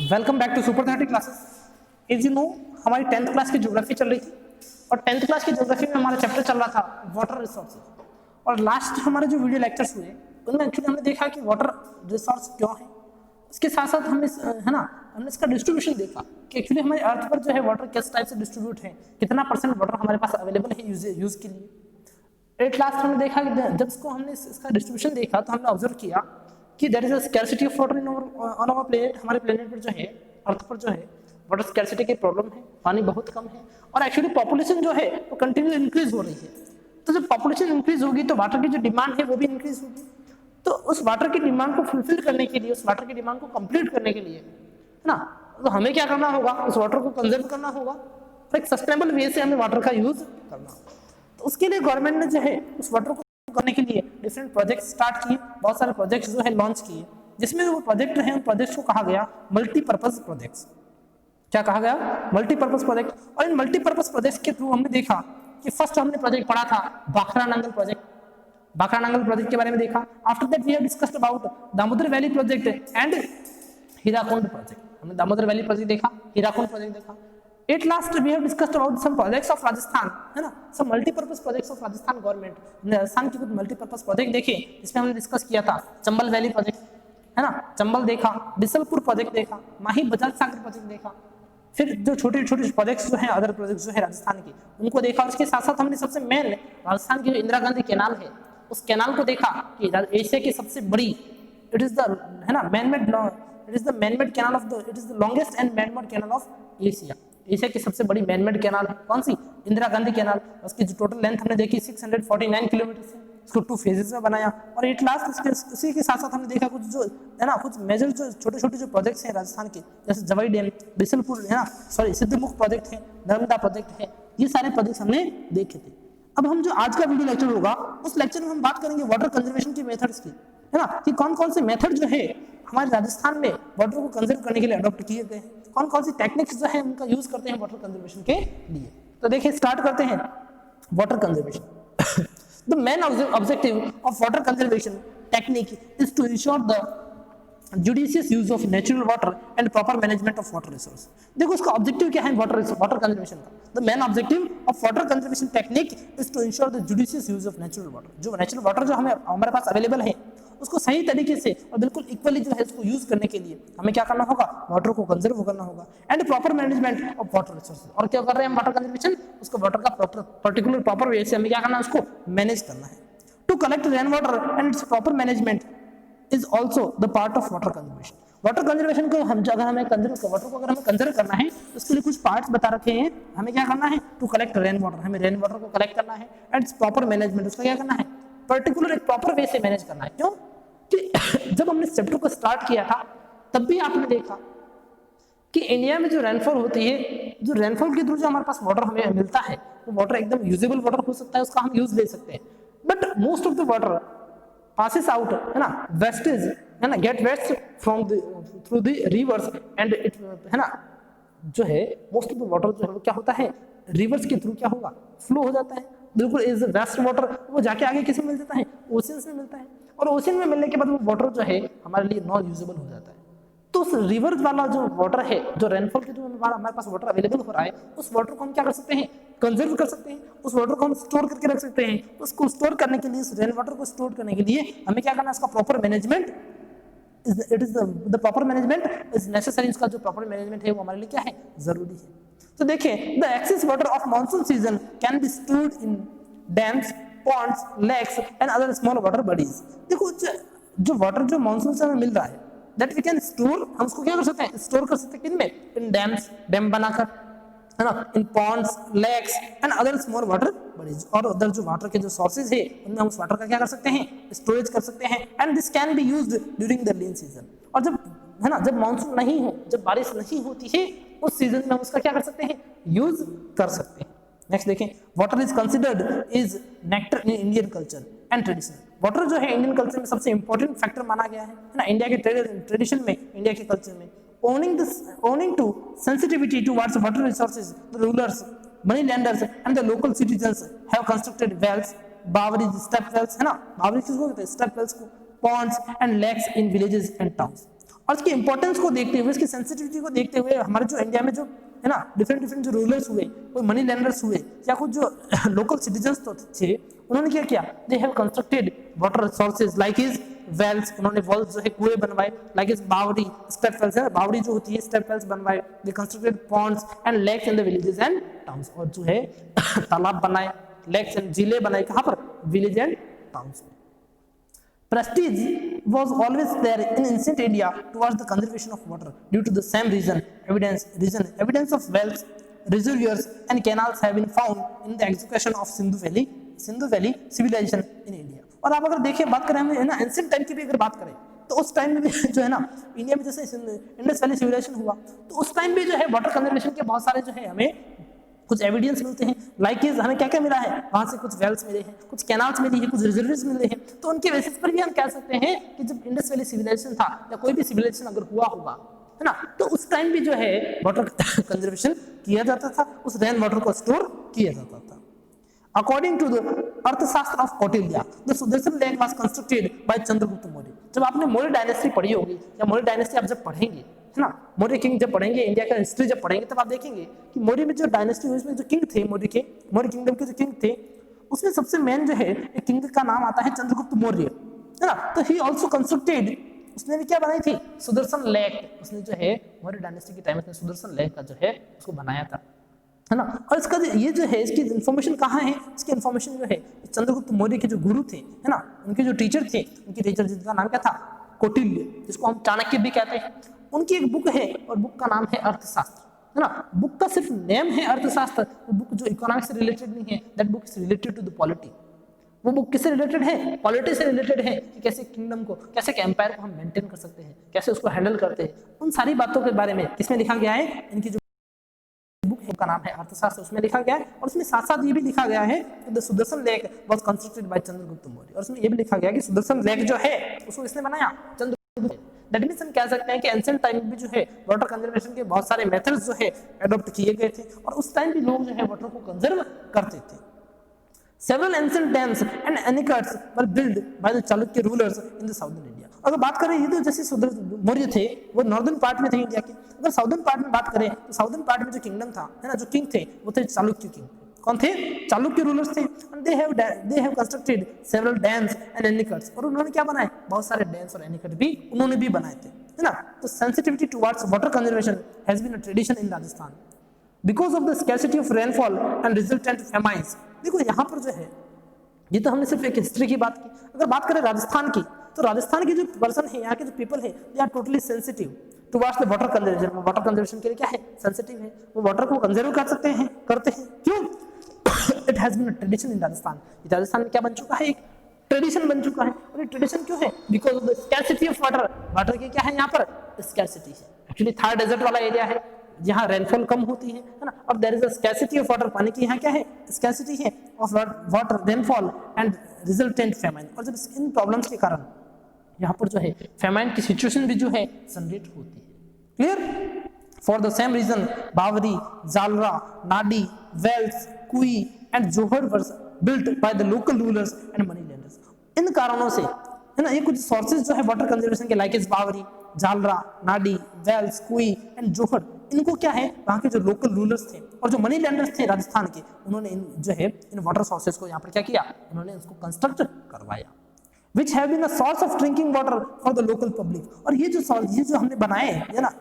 Welcome back to super 30 classes. Is you know हमारी 10th class की geography चल रही थी और 10th क्लास की ज्योग्राफी में हमारा चैप्टर चल रहा था वाटर रिसोर्सेज। और लास्ट हमारे जो वीडियो लेक्चर्स हुए उनमें एक्चुअली हमने देखा कि वाटर रिसोर्स क्यों है, उसके साथ साथ हमने हमने इसका डिस्ट्रीब्यूशन देखा कि एक्चुअली हमारे अर्थ पर जो है वाटर किस टाइप से डिस्ट्रीब्यूट है, कितना % वाटर हमारे पास अवेलेबल है यूज के लिए। एट लास्ट हमने देखा कि जब हमने इसका डिस्ट्रीब्यूशन देखा तो हमने ऑब्जर्व किया कि there is a scarcity of water in on our planet. हमारे प्लेनेट पर जो है, अर्थ पर जो है, वाटर स्कैरसिटी की प्रॉब्लम है, पानी बहुत कम है और एक्चुअली पॉपुलेशन जो है वो कंटिन्यू इंक्रीज हो रही है। तो जब पॉपुलेशन इंक्रीज होगी तो वाटर की जो डिमांड है वो भी इंक्रीज होगी। तो उस वाटर की डिमांड को फुलफिल करने के लिए, उस वाटर की डिमांड को कंप्लीट करने के लिए, है ना, तो हमें क्या करना होगा, उस वाटर को कंजर्व करना होगा और एक सस्टेनेबल वे से हमें वाटर का यूज करना होगा। तो उसके लिए गवर्नमेंट ने जो है उस वाटर को करने के लिए डिफरेंट प्रोजेक्ट स्टार्ट किए, बहुत सारे प्रोजेक्ट्स जो है लॉन्च किए, जिसमें वो प्रोजेक्ट हैं उन प्रोजेक्ट्स को कहा गया मल्टीपर्पज प्रोजेक्ट्स। क्या कहा गया? Multipurpose project. और इन मल्टीपर्पज प्रोजेक्ट के थ्रू हमने देखा कि फर्स्ट हमने प्रोजेक्ट पढ़ा था भाखरा नांगल प्रोजेक्ट। भाखरा नांगल प्रोजेक्ट के बारे में देखा। After that we have discussed about Damodar Valley project and Hirakud project. हमने दामोदर वैली प्रोजेक्ट देखा, हीराकुंड प्रोजेक्ट देखा। At last we have discussed about some projects of Rajasthan, है ना, some multi-purpose projects of Rajasthan government। हमने राजस्थान के कुछ मल्टीपर्पज प्रोजेक्ट देखे जिसमें हमने डिस्कस किया था चंबल वैली प्रोजेक्ट, है ना, चंबल देखा, बिसलपुर प्रोजेक्ट देखा, माही बजाज सागर प्रोजेक्ट देखा। फिर जो छोटे छोटे प्रोजेक्ट्स जो हैं, अदर प्रोजेक्ट्स जो है राजस्थान के, उनको देखा। और उसके साथ साथ हमने सबसे मेन राजस्थान की जो इंदिरा गांधी कैनाल है, उस कैनाल को देखा कि एशिया की सबसे बड़ी, इट इज द, है ना, it is the manmade canal of the, it is the longest and manmade canal of Asia. Asia की सबसे बड़ी मैनमेड कैनाल है कौन सी? इंदिरा गांधी कैनाल। उसकी जो टोटल लेंथ हमने देखी 649 किलोमीटर है। इसको 2 फेजेस में बनाया। और एट लास्ट इसी के साथ साथ हमने देखा कुछ जो, है ना, कुछ मेजर जो छोटे छोटे जो प्रोजेक्ट्स हैं राजस्थान के, जैसे जवाई डैम, बिसलपुर, है ना, सॉरी सिद्धमुख प्रोजेक्ट है, नर्मदा प्रोजेक्ट है, ये सारे प्रोजेक्ट्स हमने देखे थे। अब हम जो आज का वीडियो लेक्चर होगा उस लेक्चर में हम बात करेंगे वाटर कंजर्वेशन की मेथड्स की, है ना, कि कौन कौन से मेथड जो है हमारे राजस्थान में वाटर को कंजर्व करने के लिए अडॉप्ट किए गए हैं, कौन कौन सी टेक्निक्स जो है उनका यूज करते हैं वाटर कंजर्वेशन के लिए। तो देखिए स्टार्ट करते हैं water conservation. The main objective of water conservation technique is to ensure the judicious use of natural water and proper management of water resource। देखो उसका ऑब्जेक्टिव क्या है वाटर कंजर्वेशन का? The main objective of water conservation technique is to ensure the judicious use of natural water. जो natural water जो हमारे पास available है उसको सही तरीके से और बिल्कुल इक्वली जो है उसको यूज करने के लिए हमें क्या करना होगा? वाटर को कंजर्व करना होगा। And proper management of water resources. और क्या कर रहे हैं हम वाटर कंजर्वेशन? उसको वाटर का पर्टिकुलर प्रॉपर वे से हमें क्या करना है? उसको मैनेज करना है। To collect rain water and its proper management is also the part of water conservation। Water conservation को हम अगर हमें वाटर को अगर हमें कंजर्व करना है तो उसके लिए कुछ पार्ट्स बता रखे हैं। हमें क्या करना है? टू कलेक्ट रेन वाटर, हमें रेन वाटर को कलेक्ट करना है। एंड प्रॉपर मैनेजमेंट, उसका क्या करना है? पर्टिकुलर एक प्रॉपर वे से मैनेज करना है। क्यों कि जब हमने चैप्टर को स्टार्ट किया था तब भी आपने देखा कि इंडिया में जो रेनफॉल होती है, जो रेनफॉल के थ्रू जो हमारे पास वाटर हमें मिलता है वो वाटर एकदम यूजेबल वाटर हो सकता है, उसका हम यूज ले सकते हैं। But most of the water passes out, है ना, wastage, है ना, get waste from the through the rivers and it, है ना, जो है मोस्ट ऑफ द वाटर जो है वो क्या होता है? रिवर्स के थ्रू क्या होगा? फ्लो हो जाता है। बिल्कुल इज वेस्ट वाटर वो जाके आगे किस में मिल जाता है? ओशियंस में मिलता है। और ओशियन में मिलने के बाद वो वाटर जो है हमारे लिए नॉन यूजेबल हो जाता है। तो उस रिवर वाला जो वाटर है, जो रेनफॉल के थ्रू हमारे पास वाटर अवेलेबल हो रहा है, उस वाटर को हम क्या कर सकते हैं? कंजर्व कर सकते हैं। उस वाटर को हम स्टोर करके रख सकते हैं। उसको स्टोर करने के लिए, उस रेन वाटर को स्टोर करने के लिए हमें क्या करना है? इसका proper management, it is the proper management is necessary. इसका जो प्रॉपर मैनेजमेंट है वो हमारे लिए क्या है? जरूरी है। तो देखिए the excess water of monsoon season can be stored in dams, ponds, lakes and other small water bodies. देखो जो वाटर जो मानसून से हमें मिल रहा है दैट वी कैन स्टोर, हम उसको क्या कर सकते हैं? स्टोर कर सकते हैं। किनमें? इन डैम्स, डैम बनाकर, है ना, in ponds, lakes and other small water bodies. और अदर जो वाटर के जो सोर्सेज है उनमें हम उस वाटर का क्या कर सकते हैं? स्टोरेज कर सकते हैं। And this can be used during the rain season. और जब, है ना, जब मानसून नहीं हो, जब बारिश नहीं होती है, उस सीजन में हम उसका क्या कर सकते हैं? यूज कर सकते हैं। नेक्स्ट देखें, water is considered is nectar in Indian culture and tradition. Water जो है इंडियन कल्चर में सबसे इंपॉर्टेंट फैक्टर माना गया है ना, इंडिया के ट्रेडिशन में, इंडिया के कल्चर में। owing to sensitivity towards water resources, the rulers, money lenders and the local citizens have constructed wells, बावरीज, step wells, है ना, बावरीज किसको कहते हैं? step wells को, ponds and lakes in villages and towns। और इसकी इंपॉर्टेंस को देखते हुए, इसकी सेंसिटिविटी को देखते हुए हमारे जो इंडिया में जो है ना डिफरेंट डिफरेंट जो रूलर्स हुए, कोई मनी लेंडर्स हुए या कुछ जो लोकल सिटीजन्स तो थे, उन्होंने क्या किया, they have constructed water resources like is wells, उन्होंने वेल्स जो है कुएं बनवाए, like is baori, step wells है, बावड़ी जो होती है स्टेप वेल्स बनवाए, they constructed ponds and lakes in the villages and towns, और जो है तालाब बनाए, लेक्स एंड झीलें बनाए, कहां पर, विलेज एंड टाउन्स में। Prestige was always there in ancient India towards the conservation of water due to the same reason. Evidence of wells, reservoirs, and canals have been found in the excavation of Sindhu Valley civilization in India. और आप अगर देखिए, बात करें हम ना ancient time की भी अगर बात करें तो उस टाइम में भी जो है ना इंडिया में जैसे इंडस वैली सिविलाइजेशन हुआ तो उस टाइम भी जो है वाटर कंजर्वेशन के बहुत सारे जो है हमें कुछ एविडेंस मिलते हैं, लाइक हमें क्या क्या मिला है, वहां से कुछ वेल्स मिले हैं, कुछ कैनाल्स मिली है, कुछ रिजर्वोयर्स मिले हैं, तो उनके बेसिस पर भी हम कह सकते हैं कि जब इंडस वैली सिविलाइजेशन था या कोई भी सिविलाइजेशन अगर हुआ होगा है ना, तो उस टाइम भी जो है वाटर कंजर्वेशन किया जाता था, उस रेन वाटर को स्टोर किया जाता था। According to the अर्थशास्त्र of Kautilya, the Sudarshan lake was constructed by Chandragupta Maurya. जब आपने मौर्य डायनेस्टी पढ़ी होगी या मौर्य डायनेस्टी आप जब पढ़ेंगे है ना, मौर्य किंग जब पढ़ेंगे, इंडिया का हिस्ट्री जब पढ़ेंगे, तब आप देखेंगे कि मौर्य में जो डायनेस्टी हुई उसमें जो किंग थे मौर्य किंगडम के जो किंग थे, उसमें सबसे मेन जो है एक किंग का नाम आता है चंद्रगुप्त मौर्य है ना। तो ही ऑल्सो कंस्ट्रक्टेड, उसने भी क्या बनाई थी, सुदर्शन लेक, उसने जो है मौर्य डायनेस्टी के टाइम में सुदर्शन लेक का जो है उसको बनाया था है ना। और इसका ये जो है इसकी इन्फॉर्मेशन कहाँ है, इसकी इन्फॉर्मेशन जो है चंद्रगुप्त मौर्य के जो गुरु थे है ना, उनके जो टीचर थे, उनके टीचर जिनका नाम क्या था, कौटिल्य, जिसको हम चाणक्य भी कहते हैं, उनकी एक बुक है और बुक का नाम है अर्थशास्त्र है ना। बुक का सिर्फ नेम है अर्थशास्त्र, वो बुक जो इकोनॉमिक्स से रिलेटेड नहीं है, that book is related to the polity. वो बुक किससे रिलेटेड है, पॉलिटी से रिलेटेड है कि कैसे किंगडम को, कैसे एम्पायर को हम मेंटेन कर सकते हैं, कैसे उसको हैंडल करते हैं, उन सारी बातों के बारे में किसमें लिखा गया है, इनकी जो बुक है का नाम है अर्थशास्त्र, उसमें लिखा गया है। और उसमें साथ साथ ये भी लिखा गया है कि the Sudarshan lake was constructed by Chandragupta Maurya, और उसमें ये भी लिखा गया कि सुदर्शन लेक जो है उसको किसने बनाया, चंद्रगुप्त। दैट मींस हम कह सकते हैं कि एंशिएंट टाइम में भी जो है वाटर कंजर्वेशन के बहुत सारे मेथड्स जो है अडॉप्ट किए गए थे, और उस टाइम भी लोग जो है वाटर को कंजर्व करते थे। Several ancient dams and aqueducts were built by the Chalukya rulers in the southern India. अगर बात करें ये तो जैसे मौर्य थे वो नॉर्दर्न पार्ट में थे इंडिया के, अगर साउदर्न पार्ट में बात करें तो साउदर्न पार्ट में जो किंगडम था है ना, जो किंग थे वो थे चालुक्य किंग। कौन थे, चालुक्य रूलर्स थे। And they have constructed several dams and anicuts, और उन्होंने क्या बनाए, बहुत सारे डैम्स और एनीकट भी उन्होंने भी बनाए थे है ना। तो sensitivity towards water conservation has been a tradition in Rajasthan because of the scarcity of rainfall and resultant famines. देखो यहाँ पर जो है, ये तो हमने सिर्फ एक हिस्ट्री की बात की, अगर बात करें राजस्थान की, तो राजस्थान के जो पर्सन है, यहाँ के जो पीपल है, they are totally sensitive towards the water conservation. Water conservation के लिए क्या है, सेंसिटिव है, वो वाटर को कंजर्व कर सकते हैं, करते हैं। क्यों, it has been a tradition in Rajasthan. Rajasthan में क्या बन चुका है, एक ट्रेडिशन बन चुका है। और ये ट्रेडिशन क्यों है, because of the scarcity of water. Water की क्या है यहाँ पर, स्कैर्सिटी है। एक्चुअली थार डेजर्ट वाला एरिया है जहाँ रेनफॉल कम होती है ना, और there is a scarcity of water. पानी की यहाँ क्या है, स्कैर्सिटी है of water, rainfall and resultant famine. और जब इन प्रॉब्लम्स के कारण यहाँ पर जो है फेमाइन की सिचुएशन भी जो है जनरेट होती है। Clear. For the same reason baori, jhalra, nadi, wells, kui and johad were built by the local rulers and money lenders. इन कारणों से है ना, ये कुछ सोर्सेज जो है वाटर कंजर्वेशन के, like is baori, jhalra, nadi, wells, kui and जोहर, इनको क्या है, वहाँ के जो लोकल रूलर्स थे और जो मनी लेंडर्स थे राजस्थान के, उन्होंने इन जो है इन वाटर सोर्सेज को यहाँ पर क्या किया, उन्होंने इसको कंस्ट्रक्ट करवाया। Which have been a source of drinking water for the local public. और ये जो हमने बनाए है ना,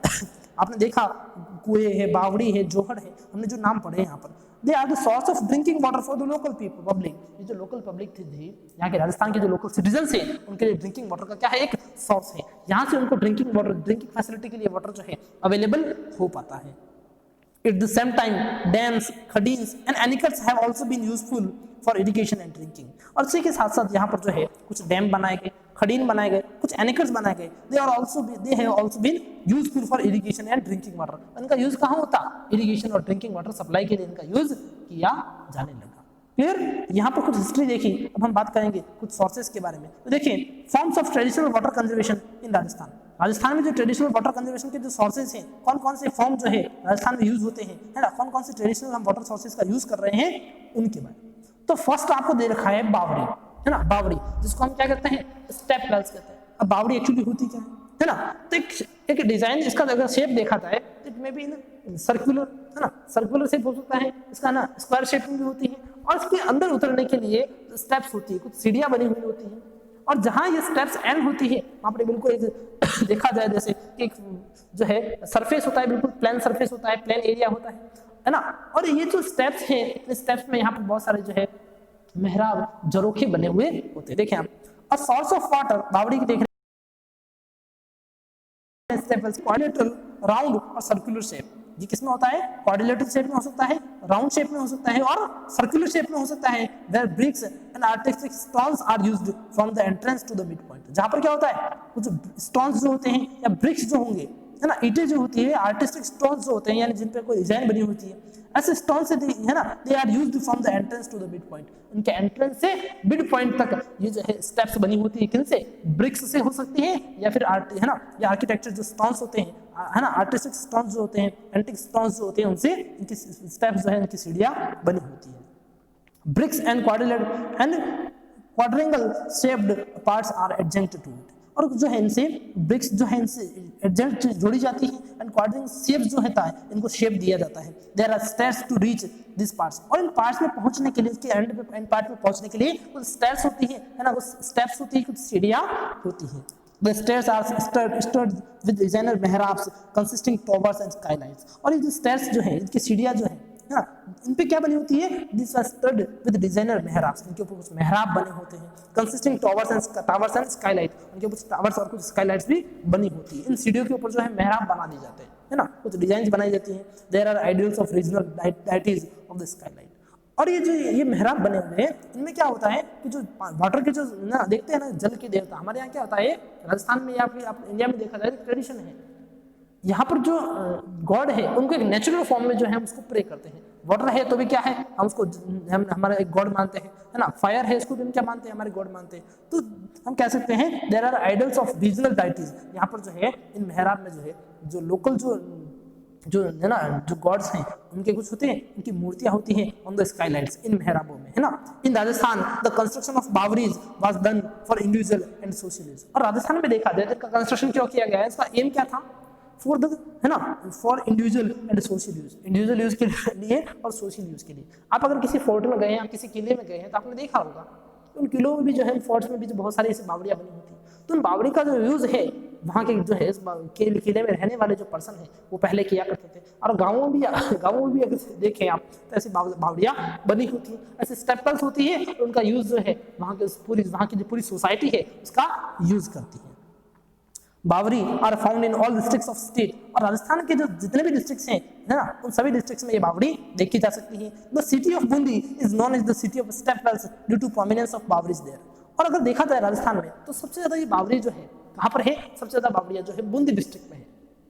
आपने देखा कुएं है, बावड़ी है, जोहर है, हमने जो नाम पढ़े यहाँ पर, they are the source of drinking water for the local public. ये जो लोकल पब्लिक थी यहाँ के राजस्थान के जो लोकल सिटीजन्स हैं, उनके लिए ड्रिंकिंग वाटर का क्या है, एक सोर्स है। यहाँ से उनको ड्रिंकिंग वाटर, ड्रिंकिंग फैसिलिटी के लिए वाटर जो है अवेलेबल हो पाता है। At the same time, dams, खडीन्स and aqueducts have also been useful for irrigation and drinking. और इसी के साथ साथ यहाँ पर जो है कुछ डैम बनाए गए, खडीन बनाए गए, कुछ एनिकट्स बनाए गए। They have also been useful for irrigation and drinking water. इनका यूज कहाँ होता, इरिगेशन और ड्रिंकिंग वाटर सप्लाई के लिए इनका यूज किया जाने लगा। क्लियर। यहाँ पर कुछ हिस्ट्री देखी, अब हम बात करेंगे कुछ सोर्सेज के बारे में। तो देखिए, forms of traditional water conservation in Rajasthan. Rajasthan में जो ट्रेडिशनल वाटर कंजर्वेशन के जो सोर्सेज हैं, कौन कौन से फॉर्म जो है राजस्थान में यूज होते हैं, है ना, कौन कौन से ट्रेडिशनल हम वाटर सोर्सेज का यूज कर रहे हैं, उनके बारे में। तो फर्स्ट आपको दे रखा है बावड़ी, है ना, बावड़ी जिसको हम क्या कहते हैं, स्टेप वेल्स कहते हैं। अब बावड़ी एक्चुअली होती क्या है ना, तो एक डिजाइन इसका अगर शेप देखा जाए तो it may be in circular, है ना, सर्कुलर शेप हो सकता है इसका ना, स्क्वायर शेप में भी होती है, और इसके अंदर उतरने के लिए स्टेप्स होती है, कुछ सीढ़ियां बनी हुई होती हैं, और जहां ये स्टेप्स एंड होती है वहां पर बिल्कुल देखा जाए जैसे कि जो है सरफेस होता है, बिल्कुल प्लेन सरफेस होता है, प्लेन एरिया होता है ना, और ये जो स्टेप्स हैं, इन स्टेप्स में यहाँ पर बहुत सारे जो है मेहराब जरोखे बने हुए होते हैं। देखें आप, और सोर्स ऑफ वाटर, बावड़ी की देख क्वाड्रिलेटरल, राउंड और सर्कुलर शेप। ये किसमें होता है? क्वाड्रिलेटरल शेप में हो सकता है, राउंड शेप में हो सकता है, और सर्कुलर शेप में हो सकता है। Where bricks and artistic stones are used from the entrance to the mid point. जहां पर क्या होता है, कुछ स्टोन्स जो होते हैं या ब्रिक्स जो होंगे, है ना, ईंटें जो होती है, आर्टिस्टिक स्टोन्स जो होते हैं, यानी जिन पे कोई डिजाइन बनी होती है, ऐसे स्टोन से, है ना, they are used from the entrance to the mid point. उनके एंट्रेंस से मिड पॉइंट तक ये जो है स्टेप्स बनी होती है, किनसे? ब्रिक्स से हो सकती है, या फिर है ना, ये आर्किटेक्चर जो स्टोन्स होते हैं, है ना, आर्टिस्टिक स्टोन्स जो होते हैं, एंटिक स्टोन्स जो होते हैं, उनसे इनकी स्टेप्स जो है, इनकी सीढ़ियां बनी होती है। Bricks and quadrangle shaped parts are adjacent to it. और जो है इनसे ब्रिक्स जो है इनसे एडजेंट जोड़ी जाती है, एंड क्वाड्रिंग शेप जो होता है, इनको शेप दिया जाता है। There are stairs to reach this parts. और इन पार्ट्स में पहुंचने के लिए, इसके एंड पार्ट में पहुंचने के लिए कुछ स्टेयर्स होती है ना, कुछ स्टेप्स होती है, कुछ सीढ़ियां होती है। The stairs are stirred with designer mehrabs consisting towers and skylights। और ये जो stairs जो है, इनकी सीढ़ियां जो है ना, इन पे क्या बनी होती है? These are stirred with designer mehrabs। इनके ऊपर कुछ मेहराब बने होते हैं, consisting towers and skylight। उनके ऊपर टावर्स और कुछ स्काईलाइट्स भी बनी होती है। इन सीढ़ियों के ऊपर जो है मेहराब बना दी जाते हैं, है ना, कुछ डिजाइन बनाई जाती हैं। There are idols of regional deities of the skylight। और ये जो ये मेहराब बने हुए हैं, इनमें क्या होता है कि जो वाटर के जो ना देखते हैं ना, जल के देवता, हमारे यहाँ क्या होता है, राजस्थान में या फिर आप इंडिया में देखा जाए, ट्रेडिशन है, यहाँ पर जो गॉड है उनको एक नेचुरल फॉर्म में जो है हम उसको प्रे करते हैं। वाटर है तो भी क्या है, हम उसको हमारा एक गॉड मानते हैं, है ना। फायर है, इसको भी हम क्या मानते हैं, हमारे गॉड मानते हैं। तो हम कह सकते हैं there are idols of regional deities. यहाँ पर जो है इन मेहराब में जो है जो लोकल जो है ना, जो गॉड्स हैं उनके कुछ होते हैं, उनकी मूर्तियां होती हैं ऑन द स्काईलाइट्स, इन मेहराबों में, है ना। In Rajasthan the construction of baoris was done for individual and social use. और राजस्थान में देखा जाए इसका कंस्ट्रक्शन क्यों किया गया है, इसका एम क्या था? फॉर द, है ना, for individual and social use, individual use के लिए और सोशल यूज के लिए। आप अगर किसी फोर्ट में गए हैं, आप किसी किले में गए हैं, तो आपने देखा होगा उन किलों में भी जो है, फोर्ट्स में भी जो बहुत सारी ऐसी बावड़ियां बनी होती हैं। तो उन बावड़ी का जो यूज है, वहाँ के जो है किले में रहने वाले जो पर्सन है वो पहले किया करते थे। और गाँवों में भी अगर देखें आप, तो ऐसी बावड़ियाँ बनी होती हैं, ऐसे स्टेपल्स होती है, तो उनका यूज जो है वहाँ की जो पूरी सोसाइटी है उसका यूज करती है। Baori are found in all districts of state. और राजस्थान के जो जितने भी डिस्ट्रिक्ट्स हैं, है ना, उन सभी डिस्ट्रिक्ट्स में ये बावड़ी देखी जा सकती है। The city of Bundi is known as the city of step wells due to prominence of baoris there. और अगर देखा जाए राजस्थान में, तो सबसे ज्यादा ये बावरी जो है कहाँ पर है? सबसे ज्यादा बावड़ियाँ जो है बूंदी डिस्ट्रिक्ट में है।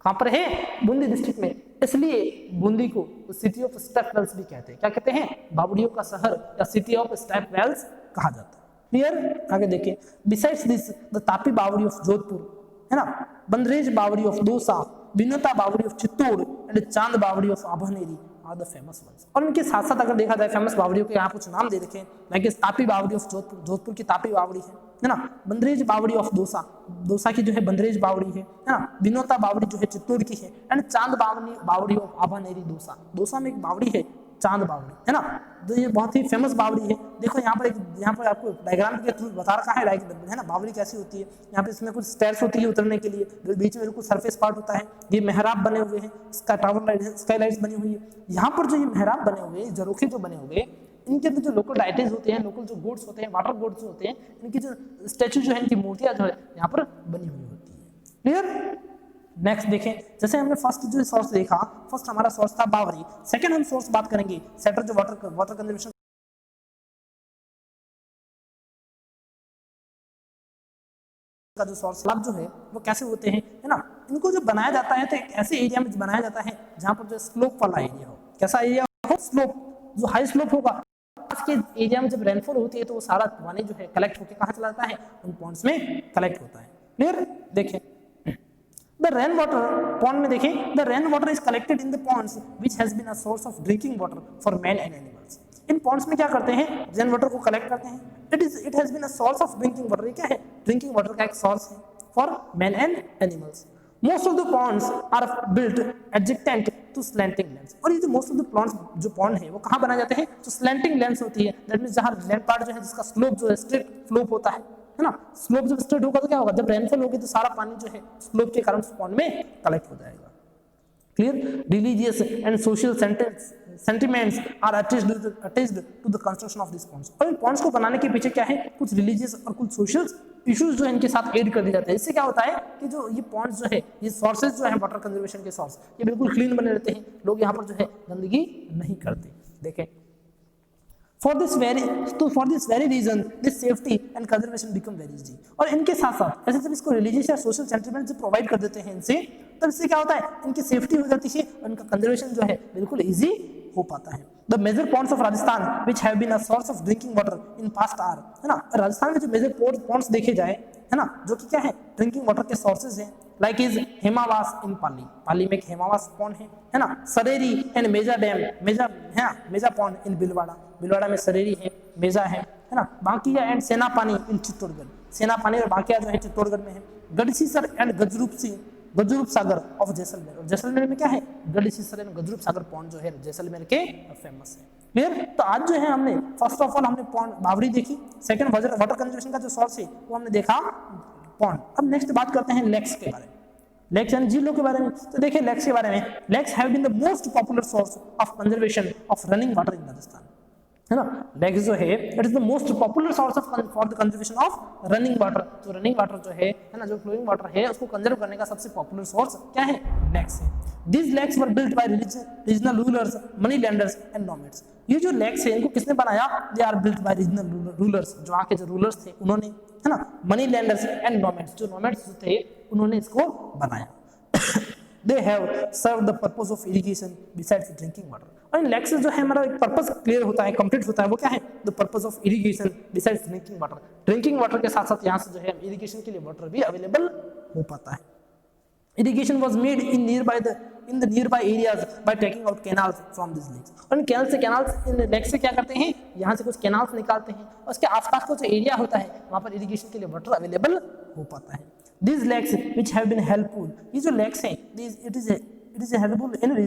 कहाँ पर है? बूंदी डिस्ट्रिक्ट में। इसलिए बूंदी को सिटी ऑफ स्टेप वेल्स भी कहते हैं। क्या कहते हैं? बावड़ियों का शहर या सिटी ऑफ स्टेप वेल्स कहा जाता है। क्लियर? आगे देखें। बिसाइड्स दिस द तापी बावड़ी ऑफ जोधपुर, है ना, बंदरेज बावड़ी ऑफ दौसा, विनोता बावड़ी of Chittor and Chand Baori of Abhaneri are the famous ones. और इनके साथ साथ अगर देखा जाए फेमस बावड़ियों के यहाँ कुछ नाम दे रखे हैं, लाइक तापी बावड़ी ऑफ जोधपुर, जोधपुर की तापी बावड़ी है ना। बंदरेज बावड़ी ऑफ दौसा, दौसा की जो है बंदरेज बावड़ी है ना। विनोता बावड़ी जो है चित्तौड़ की है। एंड चांद बावड़ी ऑफ आभानेरी, दौसा, दौसा में एक बावड़ी है चांद बावड़ी, है ना। तो ये बहुत ही फेमस बावड़ी है। देखो यहाँ पर आपको डायग्राम के थ्रू बता रखा है ना, बावड़ी कैसी होती है। यहाँ पे इसमें कुछ स्टेयर्स होती है उतरने के लिए, बीच में बिल्कुल सरफेस पार्ट होता है। ये मेहराब बने हुए हैं, इसका टावर लाइट, स्काईलाइट्स बनी हुई है। यहाँ पर जो ये मेहराब बने हुए हैं, जरोखे जो बने हुए हैं, इनके अंदर जो लोकल डाइटीज होते हैं, लोकल जो गोड्स होते हैं, वाटर गोड्स होते हैं, इनकी जो स्टैचू जो है, इनकी मूर्तियां जो है यहाँ पर बनी हुई होती है। क्लियर? नेक्स्ट देखें, जैसे हमने फर्स्ट जो सोर्स देखा, फर्स्ट हमारा सोर्स था बावरी। सेकंड हम सोर्स बात करेंगे सेटर, जो वाटर कंजर्वेशन का जो सोर्स लाभ जो है वो कैसे होते हैं, है ना। इनको जो बनाया जाता है तो एक ऐसे एरिया में बनाया जाता है जहां पर जो स्लोप वाला एरिया हो। कैसा एरिया हो? स्लोप, जो हाई स्लोप होगा। आज के एरिया में जब रेनफॉल होती है तो वो सारा पानी जो है कलेक्ट होकर कहाँ चला जाता है? उन पॉन्ड्स में कलेक्ट होता है। क्लियर? देखें, द रेन वाटर पॉन्ड में देखें, the rain water is collected in the ponds which has been a source of drinking water for man and animals. इन पॉन्ड्स में क्या करते हैं? रेन वाटर को कलेक्ट करते हैं। It has been a source of drinking water. ये क्या है? ड्रिंकिंग वाटर का एक सोर्स है for man and animals. Most of the ponds are built adjacent to slanting lands. और ये जो मोस्ट ऑफ द पॉन्ड्स जो पॉन्ड है वो कहाँ बनाए जाते हैं, जो स्लैंटिंग लैंड्स होती है, दैट मींस जहाँ लैंड पार्ट जो है जिसका स्लोप जो है स्ट्रेट स्लोप होता है ना। स्लोप जब स्ट्रेट होगा तो क्या होगा, जब रेनफॉल होगी तो सारा पानी जो है स्लोप के कारण पॉन्ड में कलेक्ट हो जाएगा। Clear. Religious and social sentiments are attached to the construction of these ponds। और इन ponds को बनाने के पीछे क्या है, कुछ रिलीजियस और कुछ सोशल इश्यूज जो है इनके साथ ऐड कर दिए जाते हैं। इससे क्या होता है कि जो ये ponds जो है, ये सोर्सेज जो है वाटर कंजर्वेशन के सोर्स, ये बिल्कुल क्लीन बने रहते हैं, लोग यहाँ पर जो है गंदगी नहीं करते। देखें, for this very reason this safety and conservation become very easy। और इनके साथ साथ ऐसे जब इसको रिलीजियस या सोशल सेंटिमेंट जो प्रोवाइड कर देते हैं इनसे, तब इससे क्या होता है, इनकी सेफ्टी हो जाती है और इनका कंजर्वेशन जो है बिल्कुल इजी हो पाता है। The major ponds of Rajasthan which have been a source of drinking water in past are, है ना, राजस्थान में जो मेजर पॉन्ड्स देखे जाए, है ना, जो कि क्या है ड्रिंकिंग वाटर के सोर्सेज हैं, like is Hemawas in Pali में एक हेमावास पॉन्ड है ना, Sareri and Meja dam, Meja pond in बिलवाड़ा में सरेरी है, मेजा है ना, बांकिया एंड सेना पानी इन चित्तौड़गढ़, सेना पानी और बांकिया जो है चित्तौड़गढ़ में है। गढ़सीसर एंड गजरूप सागर ऑफ जैसलमेर, और जैसलमेर में क्या है, गढ़सीसर एंड गजरूप सागर पॉन्ड जो है जैसलमेर के फेमस है। क्लियर। तो आज जो है हमने फर्स्ट ऑफ ऑल हमने पॉन्ड बावरी देखी, सेकंड वाटर कंजर्वेशन का जो सोर्स है वो हमने देखा पॉन्ड। अब नेक्स्ट बात करते हैं लेक्स के बारे में, लेक्स एंड झीलों के बारे में। तो देखिए लेक्स के बारे में, lakes have been the most popular source of conservation of running water in Rajasthan, है ना। लेक्स जो है it is the most popular source of for the conservation of running water. तो रनिंग वाटर जो है ना, जो फ्लोइंग वाटर है उसको कंजर्व करने का सबसे पॉपुलर सोर्स क्या है, लेक्स है। These lakes were built by regional rulers, money lenders and nomads। ये जो लेक्स है इनको किसने बनाया, they are built by regional rulers, जो आके जो रूलर्स थे उन्होंने, है ना, मनी लैंडर्स एंड नोमैड्स, जो नोमैड्स थे उन्होंने इसको बनाया। They have serve the purpose of irrigation besides drinking water. और इन लेक्स जो है हमारा एक पर्पस क्लियर होता है, कंप्लीट होता है, वो क्या है, the purpose of irrigation besides drinking water. Drinking water के साथ साथ यहाँ से जो है इरिगेशन के लिए वाटर भी अवेलेबल हो पाता है। Irrigation was made in the nearby areas by taking out canals from these lakes। और इन कैनाल्स इन लेक्स से क्या करते हैं, यहाँ से कुछ कैनाल्स निकालते हैं और उसके आसपास का जो एरिया होता है वहाँ पर इरिगेशन के लिए वाटर अवेलेबल हो पाता है। These lakes which have been helpful, ये जो लेक्स हैं it is helpful in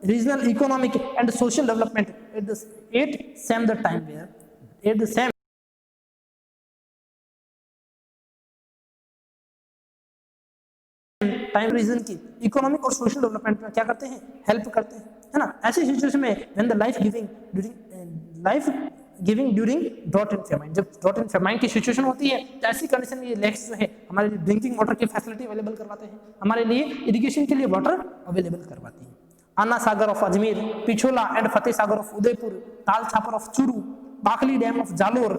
regional economic and social development at the same time region की इकोनॉमिक और सोशल डेवलपमेंट में क्या करते हैं, हेल्प करते हैं, है ना। ऐसी सिचुएशन में when the life giving during drought and famine, जब ड्रॉट एंड फेमाइन की सिचुएशन होती है तो ऐसी कंडीशन में ये लेक्स जो है हमारे लिए ड्रिंकिंग वाटर की फैसिलिटी अवेलेबल करवाते हैं, हमारे लिए इरिगेशन के लिए वाटर अवेलेबल करवाती है। Anna Sagar of Ajmer, Pichola and Fateh Sagar of Udaipur, Tal Chhapar of Churu, Bakli dam of Jalore,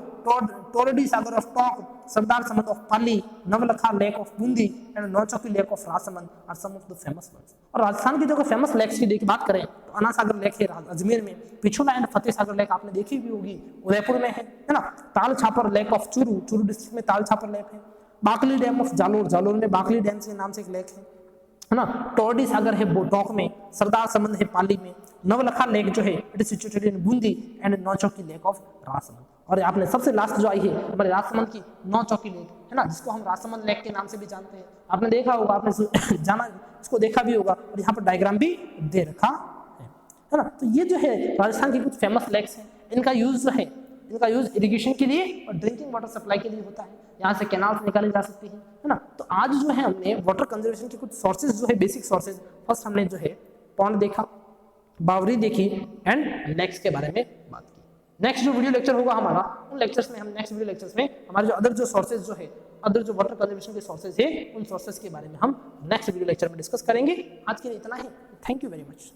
Tordi Sagar of Tonk, Sardar Samand of Pali, Nawalakha lake of Bundi and Nauchoki lake of Rajsamand are some of the famous words. और राजस्थान की जो फेमस लेक्स की बात करें तो अन्ना सागर लेक है अजमेर में, Pichola and Fateh Sagar lake आपने देखी भी होगी उदयपुर में है ना। Tal Chhapar lake of Churu district में ताल छापर लेक है। बाकली डैम ऑफ जालोर में बाकली डैम के नाम से एक लेक है ना। टोरडी सागर है टोंक में, सरदार समंद है पाली में, नवलखा लेक जो है it is situated in Bundi and Nauchoki lake of Rajsamand. और आपने सबसे लास्ट जो आई है हमारे राजसमंद की नौचौकी लेक, है ना, जिसको हम राजसमंद लेक के नाम से भी जानते हैं। आपने देखा होगा, आपने जाना इसको देखा भी होगा, और यहाँ पर डायग्राम भी दे रखा है ना। तो ये जो है राजस्थान की कुछ फेमस लेक्स हैं, इनका यूज जो है, इनका यूज इरिगेशन के लिए और ड्रिंकिंग वाटर सप्लाई के लिए होता है। यहाँ से कैनाल्स निकाली जा सकती है ना। तो आज जो है हमने वाटर कंजर्वेशन के कुछ सोर्सेज जो है, बेसिक सोर्सेज, फर्स्ट हमने जो है पॉन्ड देखा, बावरी देखी एंड लेक्स के बारे में बात की। नेक्स्ट जो वीडियो लेक्चर होगा हमारा, उन लेक्चर्स में हम नेक्स्ट वीडियो लेक्चर्स में हमारे जो अदर जो सोर्सेज जो है, अदर जो वाटर कंजर्वेशन के सोर्सेज है, उन सोर्सेज के बारे में हम नेक्स्ट वीडियो लेक्चर में डिस्कस करेंगे। आज के लिए इतना ही। Thank you very much.